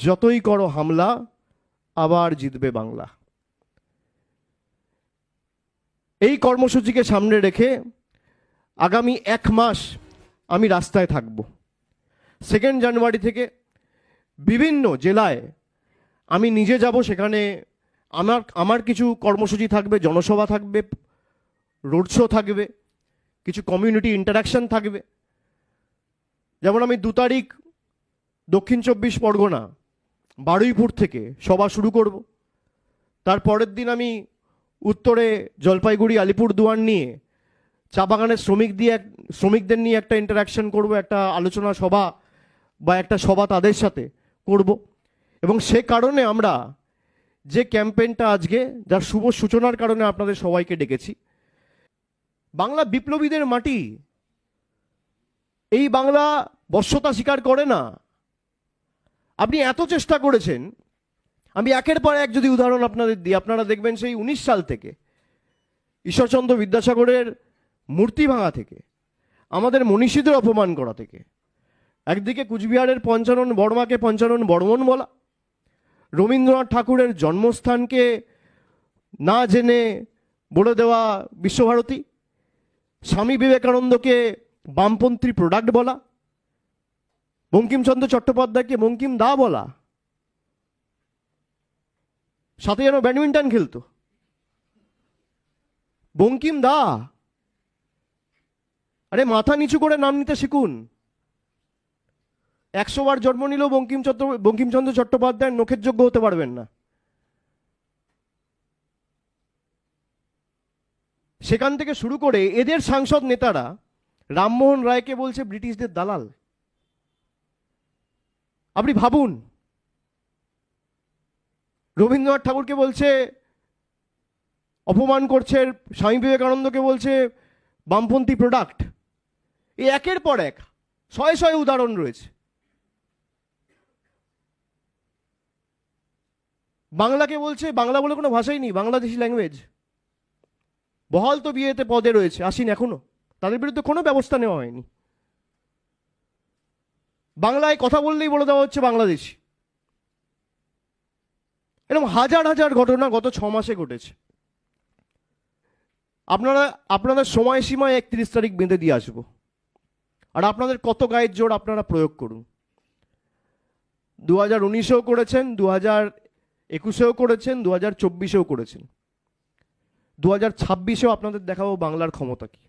যতই করো হামলা আবার জিতবে বাংলা। এই কর্মসূচিকে সামনে রেখে আগামী 1 মাস আমি রাস্তায় থাকব। 2 জানুয়ারি থেকে বিভিন্ন জেলায় আমি নিজে যাব। সেখানে আমার কিছু কর্মসূচি থাকবে, জনসভা থাকবে, রোড শো থাকবে, কিছু কমিউনিটি ইন্টারাকশন থাকবে। যেমন আমি 2 তারিখ দক্ষিণ 24 পরগনা বারুইপুর থেকে সভা শুরু করব। তার পরের দিন আমি উত্তরে জলপাইগুড়ি আলিপুরদুয়ার নিয়ে চা বাগানের শ্রমিকদের নিয়ে একটা ইন্টারাকশন করব, একটা আলোচনা সভা বা একটা সভা তাদের সাথে করব। এবং সে কারণে আমরা যে ক্যাম্পেইনটা আজকে, যার শুভ সূচনার কারণে আপনাদের সবাইকে ডেকেছি, বাংলা বিপ্লবীদের মাটি, এই বাংলা বশ্যতা স্বীকার করে না। আপনি এত চেষ্টা করেছেন, আমি একের পর এক যদি উদাহরণ আপনাদের দিই, আপনারা দেখবেন সেই 19 সাল থেকে ঈশ্বরচন্দ্র বিদ্যাসাগরের মূর্তি ভাঙা থেকে, আমাদের মনীষীদের অপমান করা থেকে, একদিকে কুচবিহারের পঞ্চানন বর্মাকে পঞ্চানন বর্মন বলা, রবীন্দ্রনাথ ঠাকুরের জন্মস্থানকে না জেনে বলে দেওয়া বিশ্বভারতী, স্বামী বিবেকানন্দকে বামপন্থী প্রোডাক্ট বলা, বঙ্কিমচন্দ্র চট্টোপাধ্যায়কে বঙ্কিম দা বলা, সাথে যেন ব্যাডমিন্টন খেলতো বঙ্কিম দা। আরে মাথা নিচু করে নাম নিতে শিখুন। 100 বার জন্ম নিলেও বঙ্কিমচন্দ্র চট্টোপাধ্যায়ের নখের যোগ্য হতে পারবেন না। সেখান থেকে শুরু করে এদের সাংসদ নেতারা রামমোহন রায়কে বলছে ব্রিটিশদের দালাল। আপনি ভাবুন, রবীন্দ্রনাথ ঠাকুরকে বলছে, অপমান করছে, স্বামী বিবেকানন্দকে বলছে বামপন্থী প্রোডাক্ট। এই একের পর এক শয়ে শয়ে উদাহরণ রয়েছে। বাংলাকে বলছে বাংলা বলে কোনো ভাষাই নেই, বাংলাদেশি ল্যাঙ্গুয়েজ। বহাল তো বিয়েতে পদে রয়েছে, আসেন এখনো, তাদের বিরুদ্ধে কোনো ব্যবস্থা নেওয়া হয়নি। বাংলায় কথা বললেই বলে দেওয়া হচ্ছে বাংলাদেশি। এরকম হাজার হাজার ঘটনা গত 6 মাসে ঘটেছে। আপনাদের সময়সীমায় 31 তারিখ বেঁধে দিয়ে আসবো, আর আপনাদের কত গায়ের জোর আপনারা প্রয়োগ করুন। 2019-এও করেছেন, 2021-এও করেছেন, 2024-এও করেছেন, 2026-এও আপনাদের দেখাবো বাংলার ক্ষমতা কি।